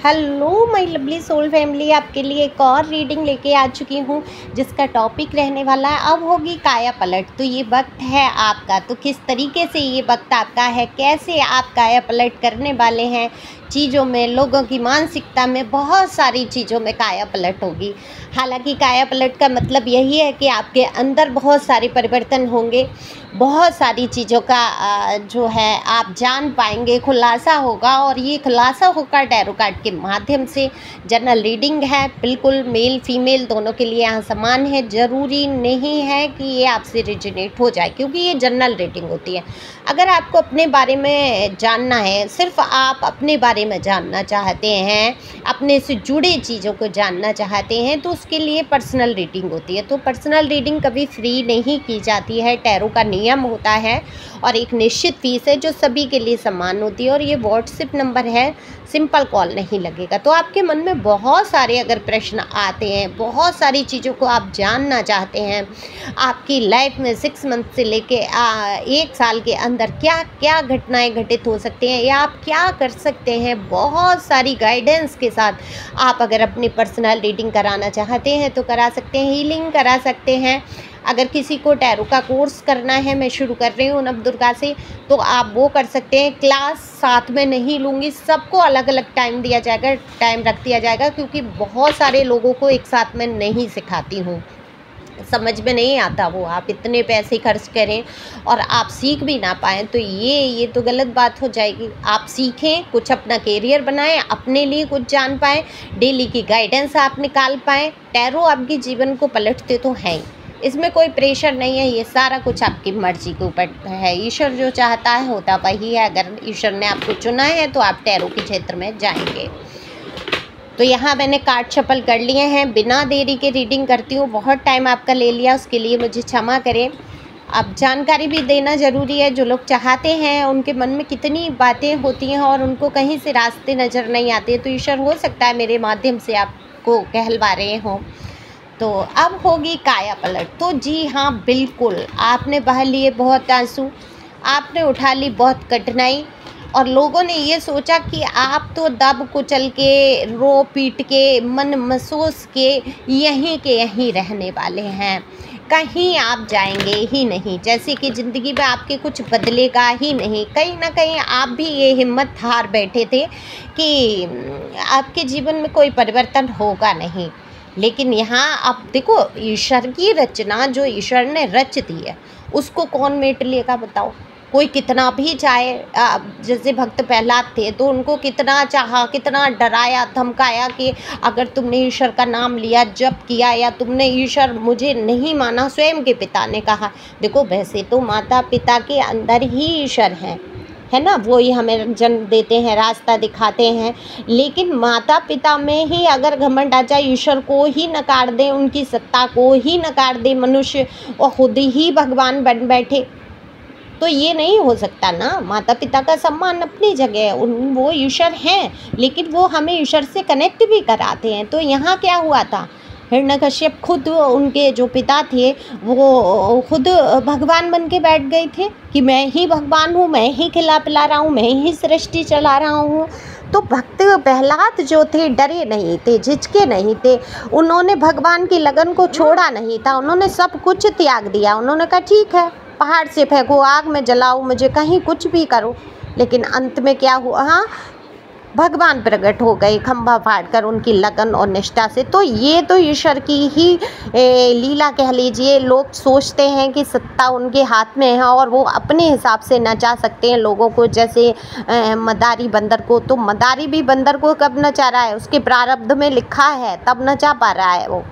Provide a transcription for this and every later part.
Hello my lovely soul family, आपके लिए एक और रीडिंग लेके आ चुकी हूँ जिसका टॉपिक रहने वाला है अब होगी काया पलट। तो ये वक्त है आपका, तो किस तरीके से ये वक्त आपका है, कैसे आप काया पलट करने वाले हैं चीज़ों में, लोगों की मानसिकता में, बहुत सारी चीज़ों में काया पलट होगी। हालांकि काया पलट का मतलब यही है कि आपके अंदर बहुत सारे परिवर्तन होंगे, बहुत सारी चीज़ों का जो है आप जान पाएंगे, खुलासा होगा। और ये खुलासा होगा टैरो कार्ड के माध्यम से। जनरल रीडिंग है, बिल्कुल मेल फीमेल दोनों के लिए यहाँ समान है। ज़रूरी नहीं है कि ये आपसे रिजोनेट हो जाए, क्योंकि ये जनरल रीडिंग होती है। अगर आपको अपने बारे में जानना है, सिर्फ आप अपने बारे में जानना चाहते हैं, अपने से जुड़े चीज़ों को जानना चाहते हैं, तो उसके लिए पर्सनल रीडिंग होती है। तो पर्सनल रीडिंग कभी फ्री नहीं की जाती है, टैरो का नियम होता है और एक निश्चित फीस है जो सभी के लिए समान होती है। और ये व्हाट्सएप नंबर है, सिंपल कॉल नहीं लगेगा। तो आपके मन में बहुत सारे अगर प्रश्न आते हैं, बहुत सारी चीज़ों को आप जानना चाहते हैं, आपकी लाइफ में 6 मंथ से लेके 1 साल के अंदर क्या क्या घटनाएं घटित हो सकती हैं या आप क्या कर सकते हैं, बहुत सारी गाइडेंस के साथ आप अगर अपनी पर्सनल रीडिंग कराना चाहते हैं तो करा सकते हैं, हीलिंग करा सकते हैं। अगर किसी को टैरो का कोर्स करना है, मैं शुरू कर रही हूँ नवदुर्गा से, तो आप वो कर सकते हैं। क्लास साथ में नहीं लूँगी, सबको अलग अलग टाइम दिया जाएगा, टाइम रख दिया जाएगा, क्योंकि बहुत सारे लोगों को एक साथ में नहीं सिखाती हूँ, समझ में नहीं आता वो। आप इतने पैसे खर्च करें और आप सीख भी ना पाएँ तो ये तो गलत बात हो जाएगी। आप सीखें, कुछ अपना कैरियर बनाएं, अपने लिए कुछ जान पाएँ, डेली की गाइडेंस आप निकाल पाएँ। टैरो आपके जीवन को पलटते तो हैं ही, इसमें कोई प्रेशर नहीं है, ये सारा कुछ आपकी मर्जी के ऊपर है। ईश्वर जो चाहता है होता वही है। अगर ईश्वर ने आपको चुना है तो आप टैरो के क्षेत्र में जाएंगे। तो यहाँ मैंने कार्ड शफल कर लिए हैं, बिना देरी के रीडिंग करती हूँ। बहुत टाइम आपका ले लिया, उसके लिए मुझे क्षमा करें। अब जानकारी भी देना ज़रूरी है। जो लोग चाहते हैं उनके मन में कितनी बातें होती हैं और उनको कहीं से रास्ते नज़र नहीं आते, तो ईश्वर हो सकता है मेरे माध्यम से आपको कहलवा रहे हों। तो अब होगी काया पलट। तो जी हाँ, बिल्कुल आपने बहा लिए बहुत आंसू, आपने उठा ली बहुत कठिनाई, और लोगों ने ये सोचा कि आप तो दब कुचल के, रो पीट के, मन महसूस के यहीं रहने वाले हैं, कहीं आप जाएंगे ही नहीं। जैसे कि ज़िंदगी में आपके कुछ बदलेगा ही नहीं। कहीं ना कहीं आप भी ये हिम्मत हार बैठे थे कि आपके जीवन में कोई परिवर्तन होगा नहीं। लेकिन यहाँ आप देखो, ईश्वर की रचना जो ईश्वर ने रच दी है उसको कौन मेट लेगा बताओ। कोई कितना भी चाहे, जैसे भक्त प्रहलाद थे तो उनको कितना चाहा, कितना डराया धमकाया कि अगर तुमने ईश्वर का नाम लिया, जप किया, या तुमने ईश्वर मुझे नहीं माना, स्वयं के पिता ने कहा। देखो, वैसे तो माता पिता के अंदर ही ईश्वर है ना, वो ही हमें जन्म देते हैं, रास्ता दिखाते हैं। लेकिन माता पिता में ही अगर घमंड आ जाए, ईश्वर को ही नकार दे, उनकी सत्ता को ही नकार दे मनुष्य और खुद ही भगवान बन बैठे, तो ये नहीं हो सकता ना। माता पिता का सम्मान अपनी जगह है, वो ईश्वर हैं, लेकिन वो हमें ईश्वर से कनेक्ट भी कराते हैं। तो यहाँ क्या हुआ था, हिरण्यकश्यप खुद, उनके जो पिता थे वो खुद भगवान बन के बैठ गए थे कि मैं ही भगवान हूँ, मैं ही खिला पिला रहा हूँ, मैं ही सृष्टि चला रहा हूँ। तो भक्त प्रहलाद जो थे डरे नहीं थे, झिझके नहीं थे, उन्होंने भगवान की लगन को छोड़ा नहीं था, उन्होंने सब कुछ त्याग दिया। उन्होंने कहा ठीक है, पहाड़ से फेंको, आग में जलाओ, मुझे कहीं कुछ भी करो। लेकिन अंत में क्या हुआ, हाँ, भगवान प्रकट हो गए खंभा फाड़ कर उनकी लगन और निष्ठा से। तो ये तो ईश्वर की ही लीला कह लीजिए। लोग सोचते हैं कि सत्ता उनके हाथ में है और वो अपने हिसाब से नचा सकते हैं लोगों को, जैसे मदारी बंदर को। तो मदारी भी बंदर को कब नचा रहा है, उसके प्रारब्ध में लिखा है तब नचा पा रहा है वो,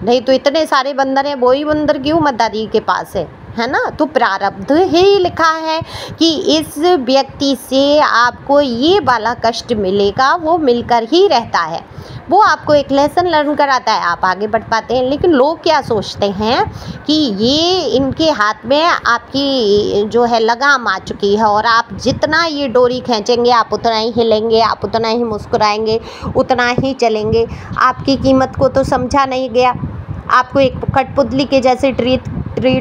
नहीं तो इतने सारे बंदर हैं, वही बंदर क्यों मदारी के पास है ना। तो प्रारब्ध ही लिखा है कि इस व्यक्ति से आपको ये वाला कष्ट मिलेगा, वो मिलकर ही रहता है। वो आपको एक लेसन लर्न कराता है, आप आगे बढ़ पाते हैं। लेकिन लोग क्या सोचते हैं कि ये इनके हाथ में आपकी जो है लगाम आ चुकी है और आप जितना ये डोरी खींचेंगे आप उतना ही हिलेंगे, आप उतना ही मुस्कुराएंगे, उतना ही चलेंगे। आपकी कीमत को तो समझा नहीं गया, आपको एक कठपुतली के जैसे ट्रीट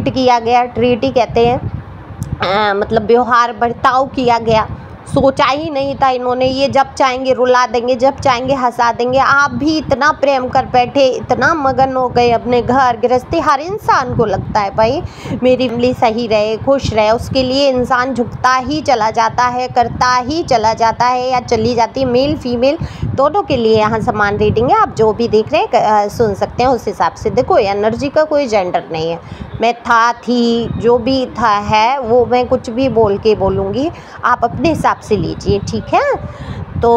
किया गया, ट्रीट ही कहते हैं, मतलब व्यवहार बर्ताव किया गया। सोचा ही नहीं था इन्होंने, ये जब चाहेंगे रुला देंगे, जब चाहेंगे हंसा देंगे। आप भी इतना प्रेम कर बैठे, इतना मगन हो गए अपने घर गृहस्थी। हर इंसान को लगता है भाई मेरी फैमिली सही रहे, खुश रहे, उसके लिए इंसान झुकता ही चला जाता है, करता ही चला जाता है या चली जाती है। मेल फीमेल दोनों के लिए यहाँ समान रीडिंग है। आप जो भी देख रहे हैं सुन सकते हैं उस हिसाब से। देखो एनर्जी का कोई जेंडर नहीं है, मैं था, थी, जो भी था है वो मैं कुछ भी बोल के बोलूँगी, आप अपने हिसाब से लीजिए, ठीक है। तो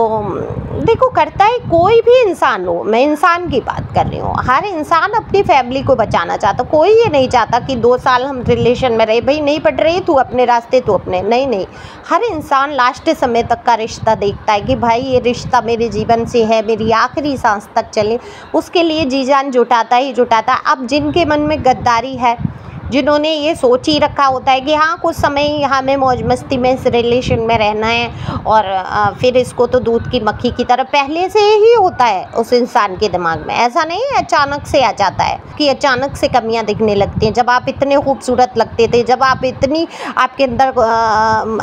देखो करता है कोई भी इंसान हो, मैं इंसान की बात कर रही हूँ, हर इंसान अपनी फैमिली को बचाना चाहता। कोई ये नहीं चाहता कि 2 साल हम रिलेशन में रहे, भाई नहीं पट रही तू अपने रास्ते तू अपने, नहीं नहीं। हर इंसान लास्ट समय तक का रिश्ता देखता है कि भाई ये रिश्ता मेरे जीवन से है, मेरी आखिरी सांस तक चले, उसके लिए जी जान जुटाता ही जुटाता। अब जिनके मन में गद्दारी है, जिन्होंने ये सोच ही रखा होता है कि हाँ कुछ समय हमें मौज मस्ती में इस रिलेशन में रहना है और फिर इसको तो दूध की मक्खी की तरह पहले से ही होता है उस इंसान के दिमाग में। ऐसा नहीं है अचानक से आ जाता है कि अचानक से कमियां दिखने लगती हैं। जब आप इतने खूबसूरत लगते थे, जब आप इतनी आपके अंदर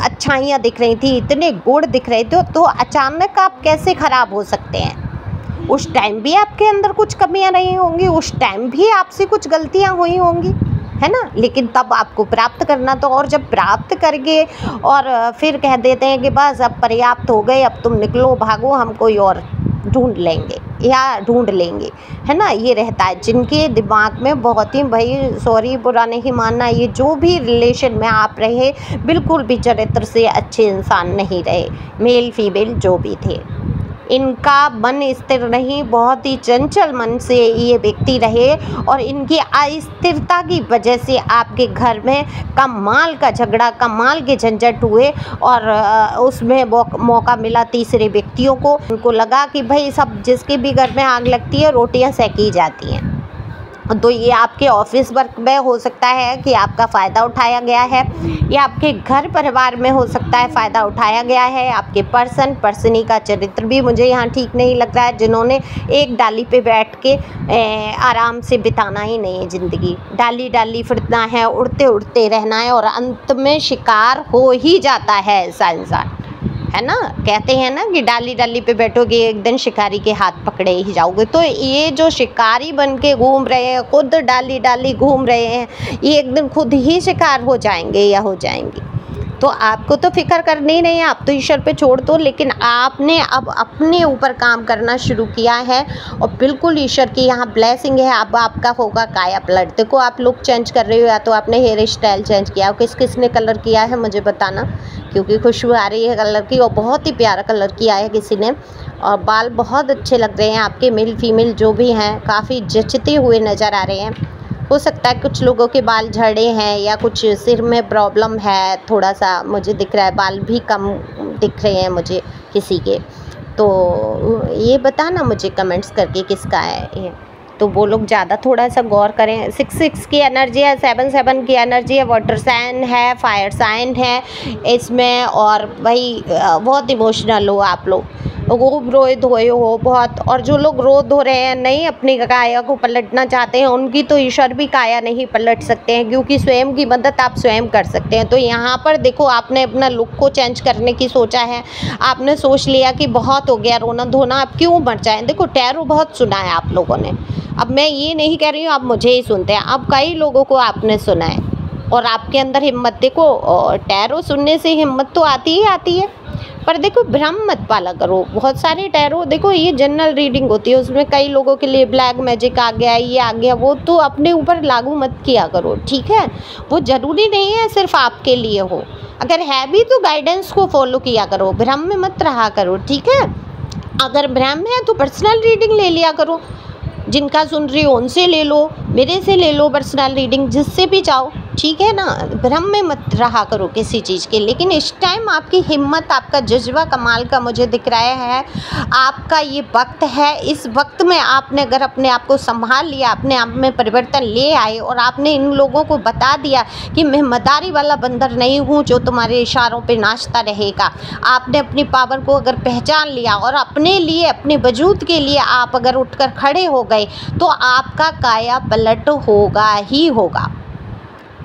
अच्छाइयाँ दिख रही थी, इतने गुण दिख रहे थे, तो अचानक आप कैसे ख़राब हो सकते हैं। उस टाइम भी आपके अंदर कुछ कमियाँ रही होंगी, उस टाइम भी आपसे कुछ गलतियाँ हुई होंगी, है ना। लेकिन तब आपको प्राप्त करना, तो और जब प्राप्त करके और फिर कह देते हैं कि बस अब पर्याप्त हो गए, अब तुम निकलो भागो, हम कोई और ढूंढ लेंगे या ढूंढ लेंगे, है ना। ये रहता है जिनके दिमाग में बहुत ही, भाई सॉरी बुरा नहीं मानना, ये जो भी रिलेशन में आप रहे बिल्कुल भी चरित्र से अच्छे इंसान नहीं रहे, मेल फीमेल जो भी थे। इनका मन स्थिर नहीं, बहुत ही चंचल मन से ये व्यक्ति रहे और इनकी अस्थिरता की वजह से आपके घर में कमाल का झगड़ा, कमाल के झंझट हुए और उसमें मौका मिला तीसरे व्यक्तियों को। उनको लगा कि भाई सब जिसके भी घर में आग लगती है रोटियां सेकी जाती हैं। तो ये आपके ऑफिस वर्क में हो सकता है कि आपका फ़ायदा उठाया गया है, या आपके घर परिवार में हो सकता है फ़ायदा उठाया गया है। आपके पर्सनी का चरित्र भी मुझे यहाँ ठीक नहीं लग रहा है, जिन्होंने एक डाली पे बैठ के आराम से बिताना ही नहीं है ज़िंदगी, डाली डाली फिरना है, उड़ते उड़ते रहना है और अंत में शिकार हो ही जाता है ऐसा इंसान, है ना। कहते हैं ना कि डाली डाली पे बैठोगे एक दिन शिकारी के हाथ पकड़े ही जाओगे। तो ये जो शिकारी बन के घूम रहे हैं, खुद डाली डाली घूम रहे हैं, ये एक दिन खुद ही शिकार हो जाएंगे या हो जाएंगी। तो आपको तो फिक्र करनी ही नहीं है, आप तो ईश्वर पे छोड़ दो। लेकिन आपने अब अपने ऊपर काम करना शुरू किया है और बिल्कुल ईश्वर की यहाँ ब्लेसिंग है। अब आपका होगा काया पलट। देखो आप लुक चेंज कर रहे हो, या तो आपने हेयर स्टाइल चेंज किया हो, किस ने कलर किया है मुझे बताना, क्योंकि खुशबू आ रही है कलर की और बहुत ही प्यारा कलर किया है किसी ने। और बाल बहुत अच्छे लग रहे हैं आपके, मेल फीमेल जो भी हैं काफ़ी जचते हुए नज़र आ रहे हैं। हो सकता है कुछ लोगों के बाल झड़े हैं या कुछ सिर में प्रॉब्लम है, थोड़ा सा मुझे दिख रहा है, बाल भी कम दिख रहे हैं मुझे किसी के। तो ये बताना मुझे कमेंट्स करके किसका है ये, तो वो लोग ज़्यादा थोड़ा सा गौर करें। 6 की एनर्जी है, 7 की एनर्जी है, वाटर साइन है, फायर साइन है इसमें। और भाई बहुत इमोशनल हो आप लोग, खूब रोए धोए हो बहुत। और जो लोग रो धो रहे हैं, नहीं अपनी काया को पलटना चाहते हैं, उनकी तो ईश्वर भी काया नहीं पलट सकते हैं, क्योंकि स्वयं की मदद आप स्वयं कर सकते हैं। तो यहाँ पर देखो आपने अपना लुक को चेंज करने की सोचा है, आपने सोच लिया कि बहुत हो गया रोना धोना, आप क्यों मर जाएं। देखो टैरो बहुत सुना है आप लोगों ने, अब मैं ये नहीं कह रही हूँ आप मुझे ही सुनते हैं, अब कई लोगों को आपने सुना है और आपके अंदर हिम्मत, देखो टैरो सुनने से हिम्मत तो आती ही आती है। पर देखो भ्रम मत पाला करो, बहुत सारे टैरो, देखो ये जनरल रीडिंग होती है, उसमें कई लोगों के लिए ब्लैक मैजिक आ गया, ये आ गया, वो तो अपने ऊपर लागू मत किया करो, ठीक है। वो ज़रूरी नहीं है सिर्फ आपके लिए हो, अगर है भी तो गाइडेंस को फॉलो किया करो, भ्रम में मत रहा करो, ठीक है। अगर भ्रम है तो पर्सनल रीडिंग ले लिया करो, जिनका सुन रही हो उनसे ले लो, मेरे से ले लो पर्सनल रीडिंग, जिससे भी चाहो, ठीक है ना। भ्रम में मत रहा करो किसी चीज़ के। लेकिन इस टाइम आपकी हिम्मत, आपका जज्बा कमाल का मुझे दिख रहा है, आपका ये वक्त है। इस वक्त में आपने अगर अपने आप को संभाल लिया, अपने आप में परिवर्तन ले आए और आपने इन लोगों को बता दिया कि मैं मदारी वाला बंदर नहीं हूँ जो तुम्हारे इशारों पे नाचता रहेगा। आपने अपनी पावर को अगर पहचान लिया और अपने लिए, अपने वजूद के लिए आप अगर उठकर खड़े हो गए, तो आपका काया पलट होगा ही होगा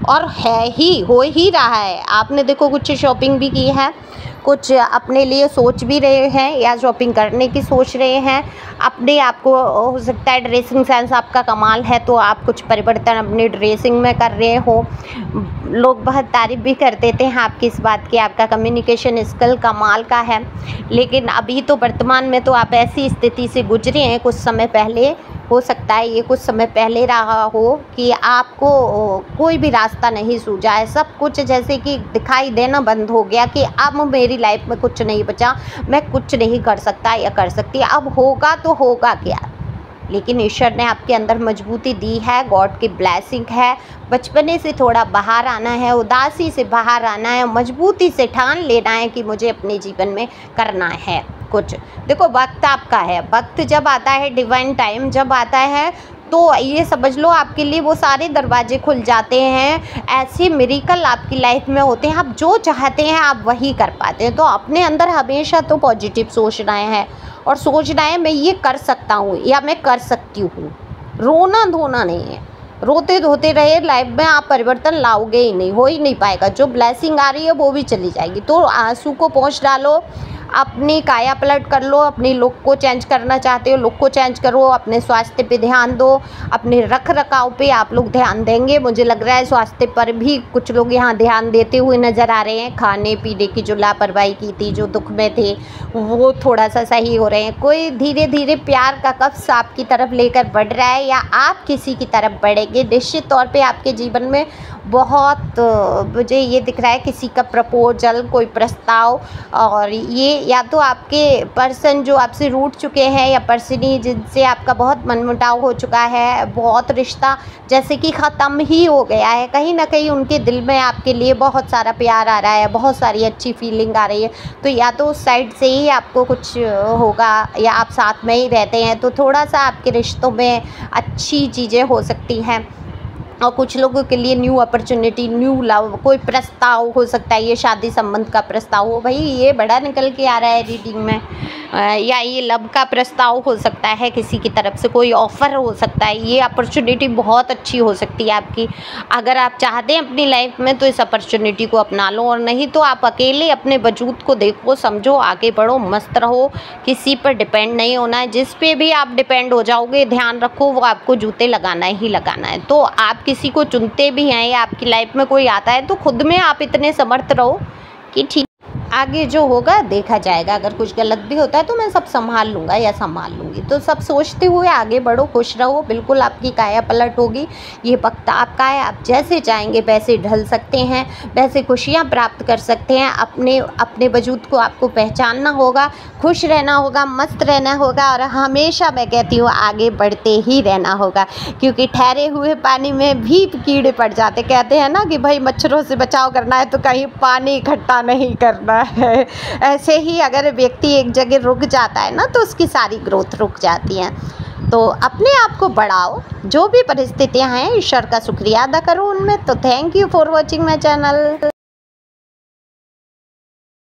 और है ही, हो ही रहा है। आपने देखो कुछ शॉपिंग भी की है, कुछ अपने लिए सोच भी रहे हैं या शॉपिंग करने की सोच रहे हैं, अपने आप को हो सकता है ड्रेसिंग सेंस आपका कमाल है तो आप कुछ परिवर्तन अपनी ड्रेसिंग में कर रहे हो। लोग बहुत तारीफ़ भी कर देते हैं आपकी इस बात की, आपका कम्युनिकेशन स्किल कमाल का है। लेकिन अभी तो वर्तमान में तो आप ऐसी स्थिति से गुजरे हैं, कुछ समय पहले हो सकता है ये कुछ समय पहले रहा हो कि आपको कोई भी रास्ता नहीं सूझा है, सब कुछ जैसे कि दिखाई देना बंद हो गया कि अब मेरी लाइफ में कुछ नहीं बचा, मैं कुछ नहीं कर सकता या कर सकती, अब होगा तो होगा क्या। लेकिन ईश्वर ने आपके अंदर मजबूती दी है, गॉड की ब्लेसिंग है। बचपने से थोड़ा बाहर आना है, उदासी से बाहर आना है, मजबूती से ठान लेना है कि मुझे अपने जीवन में करना है कुछ। देखो वक्त आपका है, वक्त जब आता है, डिवाइन टाइम जब आता है तो ये समझ लो आपके लिए वो सारे दरवाजे खुल जाते हैं। ऐसे मिरेकल आपकी लाइफ में होते हैं, आप जो चाहते हैं आप वही कर पाते हैं। तो अपने अंदर हमेशा तो पॉजिटिव सोचना है और सोचना है मैं ये कर सकता हूँ या मैं कर सकती हूँ। रोना धोना नहीं है, रोते धोते रहे लाइफ में आप परिवर्तन लाओगे ही नहीं, हो ही नहीं पाएगा। जो ब्लेसिंग आ रही है वो भी चली जाएगी। तो आंसू को पोंछ डालो, अपनी काया पलट कर लो, अपनी लुक को चेंज करना चाहते हो लुक को चेंज करो, अपने स्वास्थ्य पे ध्यान दो, अपने रख रखाव पे आप लोग ध्यान देंगे। मुझे लग रहा है स्वास्थ्य पर भी कुछ लोग यहाँ ध्यान देते हुए नज़र आ रहे हैं। खाने पीने की जो लापरवाही की थी, जो दुख में थे, वो थोड़ा सा सही हो रहे हैं। कोई धीरे धीरे प्यार का कब्ज़ आपकी तरफ लेकर बढ़ रहा है या आप किसी की तरफ बढ़ेंगे। निश्चित तौर पे आपके जीवन में बहुत मुझे ये दिख रहा है किसी का प्रपोजल, कोई प्रस्ताव, और ये या तो आपके पर्सन जो आपसे रूठ चुके हैं या पर्सनी जिनसे आपका बहुत मनमुटाव हो चुका है, बहुत रिश्ता जैसे कि ख़त्म ही हो गया है। कहीं ना कहीं उनके दिल में आपके लिए बहुत सारा प्यार आ रहा है, बहुत सारी अच्छी फीलिंग आ रही है। तो या तो उस साइड से ही आपको कुछ होगा या आप साथ में ही रहते हैं तो थोड़ा सा आपके रिश्तों में अच्छी चीज़ें हो सकती हैं। और कुछ लोगों के लिए न्यू अपॉर्चुनिटी, न्यू लव, कोई प्रस्ताव हो सकता है, ये शादी संबंध का प्रस्ताव हो, भाई ये बड़ा निकल के आ रहा है रीडिंग में, या ये लव का प्रस्ताव हो सकता है, किसी की तरफ से कोई ऑफ़र हो सकता है। ये अपॉर्चुनिटी बहुत अच्छी हो सकती है आपकी। अगर आप चाहते हैं अपनी लाइफ में तो इस अपॉर्चुनिटी को अपना लो, और नहीं तो आप अकेले अपने वजूद को देखो, समझो, आगे बढ़ो, मस्त रहो, किसी पर डिपेंड नहीं होना है। जिस पे भी आप डिपेंड हो जाओगे, ध्यान रखो वो आपको जूते लगाना ही लगाना है। तो आप किसी को चुनते भी हैं या आपकी लाइफ में कोई आता है तो खुद में आप इतने समर्थ रहो कि ठीक आगे जो होगा देखा जाएगा। अगर कुछ गलत भी होता है तो मैं सब संभाल लूँगा या संभाल लूँगी। तो सब सोचते हुए आगे बढ़ो, खुश रहो, बिल्कुल आपकी काया पलट होगी। ये वक्त आपका है, आप जैसे चाहेंगे वैसे ढल सकते हैं, वैसे खुशियाँ प्राप्त कर सकते हैं। अपने वजूद को आपको पहचानना होगा, खुश रहना होगा, मस्त रहना होगा, और हमेशा मैं कहती हूँ आगे बढ़ते ही रहना होगा, क्योंकि ठहरे हुए पानी में भी कीड़े पड़ जाते। कहते हैं ना कि भाई मच्छरों से बचाव करना है तो कहीं पानी इकट्ठा नहीं करना है। ऐसे ही अगर व्यक्ति एक जगह रुक जाता है ना तो उसकी सारी ग्रोथ रुक जाती है। तो अपने आप को बढ़ाओ, जो भी परिस्थितियां हैं ईश्वर का शुक्रिया अदा करो उनमें। तो thank you for watching my channel.